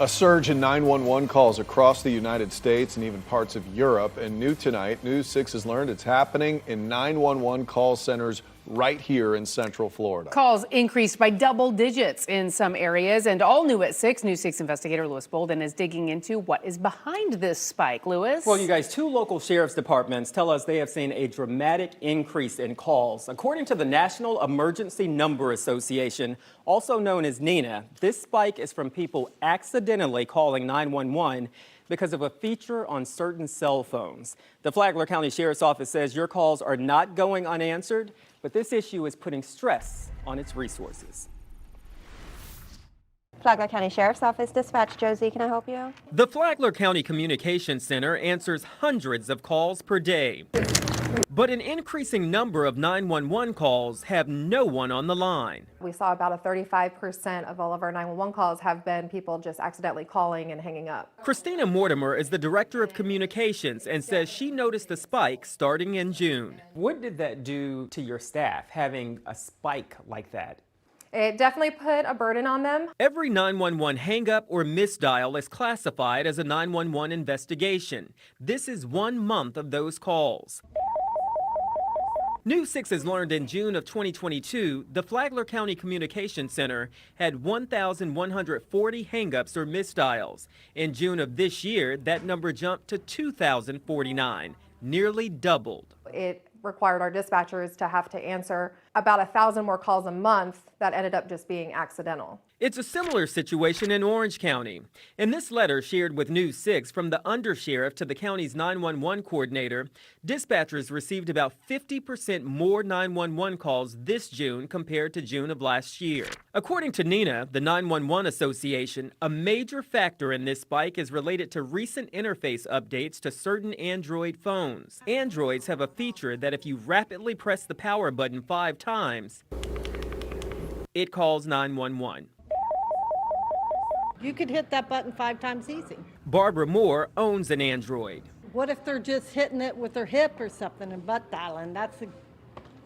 A surge in 911 calls across the United States and even parts of Europe. And new tonight, News 6 has learned it's happening in 911 call centers right here in Central Florida. Calls increased by double digits in some areas. And all new at 6, News 6 investigator Lewis Bolden is digging into what is behind this spike. Lewis? Well, you guys, 2 local sheriff's departments tell us they have seen a dramatic increase in calls. According to the National Emergency Number Association, also known as NENA, this spike is from people accidentally calling 911 because of a feature on certain cell phones. The Flagler County Sheriff's Office says your calls are not going unanswered, but this issue is putting stress on its resources. Flagler County Sheriff's Office dispatch, Josie, can I help you? The Flagler County Communications Center answers hundreds of calls per day. But an increasing number of 911 calls have no one on the line. We saw about a 35% of all of our 911 calls have been people just accidentally calling and hanging up. Christina Mortimer is the director of communications and says she noticed the spike starting in June. What did that do to your staff, having a spike like that? It definitely put a burden on them. Every 911 hang-up or misdial is classified as a 911 investigation. This is 1 month of those calls. News 6 has learned in June of 2022, the Flagler County Communications Center had 1,140 hang-ups or misdials. In June of this year, that number jumped to 2,049, nearly doubled. It required our dispatchers to have to answer about 1,000 more calls a month that ended up just being accidental. It's a similar situation in Orange County. In this letter shared with News 6 from the undersheriff to the county's 911 coordinator, dispatchers received about 50% more 911 calls this June compared to June of last year. According to NENA, the 911 Association, a major factor in this spike is related to recent interface updates to certain Android phones. Androids have a feature that if you rapidly press the power button 5 times, it calls 911. You could hit that button 5 times easy. Barbara Moore owns an Android. What if they're just hitting it with their hip or something and butt dialing? That's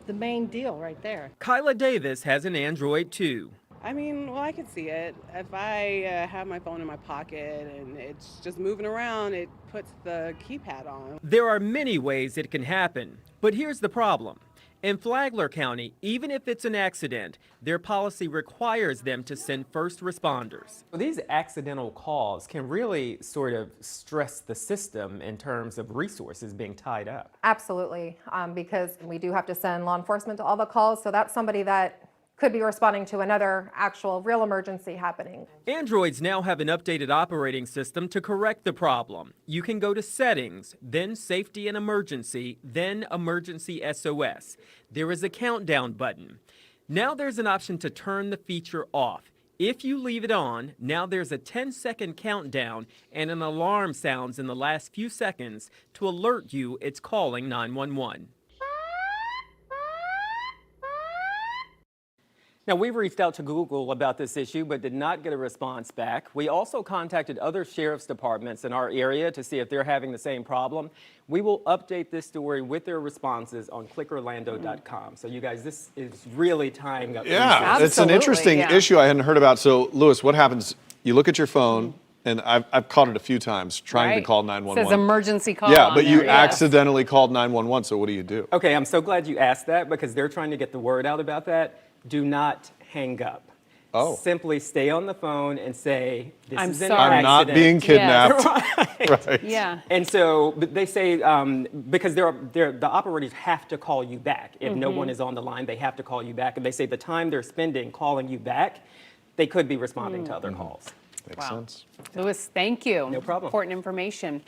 the main deal right there. Kyla Davis has an Android too. I mean, well, I can see it. If I have my phone in my pocket and it's just moving around, it puts the keypad on. There are many ways it can happen, but here's the problem. In Flagler County, even if it's an accident, their policy requires them to send first responders. These accidental calls can really sort of stress the system in terms of resources being tied up. Absolutely, because we do have to send law enforcement to all the calls, so that's somebody that could be responding to another actual real emergency happening. Androids now have an updated operating system to correct the problem. You can go to Settings, then Safety and Emergency, then Emergency SOS. There is a countdown button. Now there's an option to turn the feature off. If you leave it on, now there's a 10-second countdown and an alarm sounds in the last few seconds to alert you it's calling 911. Now, we've reached out to Google about this issue, but did not get a response back. We also contacted other sheriff's departments in our area to see if they're having the same problem. We will update this story with their responses on clickorlando.com. So you guys, this is really tying up. Yeah, it's an interesting issue I hadn't heard about. So, Lewis, what happens? You look at your phone, and I've caught it a few times trying to call 911. It says emergency call. Yeah, but you accidentally called 911, so what do you do? Okay, I'm so glad you asked that because they're trying to get the word out about that. Do not hang up. Oh. Simply stay on the phone and say, this is an I'm accident. not being kidnapped. Right. Right. Yeah. And so they say, because the operators have to call you back. If no one is on the line, they have to call you back. And they say the time they're spending calling you back, they could be responding to other calls. Makes sense. Lewis, thank you. No problem. Important information.